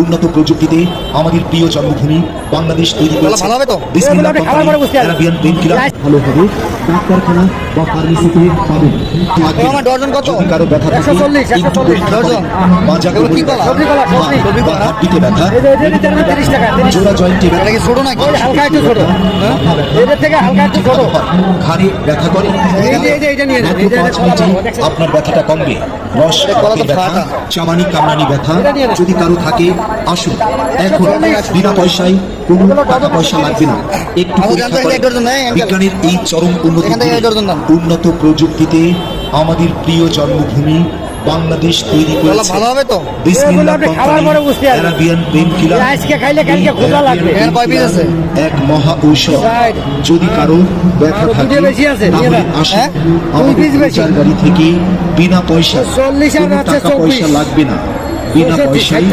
উন্নত প্রযুক্তিতে আমাদের প্রিয় জন্মভূমি বাংলাদেশ তৈরি করেছে। বিসমিল্লাহ কোম্পানি আরাবিয়ান পেইন কিলার ভালো হবে ডাক্তারখানা বা ফার্মেসিতে পাবেন। আমার ডজন কত? যদি কারো ব্যথা থাকে 140 ডজন। মাজা এগুলো কি কলা? সবজি কলা, সবজি। বা হাড্ডিতে ব্যথা, এই 30 টাকা, 30 জোড়া জয়েন্টে ব্যথা, এটা কি ছোট নাকি? হালকা একটু ছোট। মাথা ব্যথা, এদের থেকে হালকা একটু ছোট। ঘাড়ে ব্যথা করে, এই যে এটা নিয়ে নেন। মাত্র 5 মিনিটে আপনার ব্যথাটা কমবে। রস কলা তো ব্যথা, ফাটা। চামানি কামড়ানি ব্যথা যদি কারো থাকে আসুন এখন বিনা পয়সায় কোনো টাকা পয়সা লাগবে না। একটু পরীক্ষা করে বিজ্ঞানের এই চরম উন্নত প্রযুক্তিতে আমাদের প্রিয় জন্মভূমি বাংলাদেশ তৈরি করেছে। ভালো হবে তো? বিসমিল্লাহ কোম্পানি আরাবিয়ান পেইন কিলার আজকে খাইলে কালকে ক্ষুধা লাগবে। এর কয় পিস আছে? এক মহা ঔষধ। যদি কারো ব্যথা থাকে তাহলে আসুন আমাদের বিচার গাড়ি থেকে বিনা পয়সা 40 আর কোনো আছে টাকা পয়সা 24 লাগবে না। বিনা পয়সায়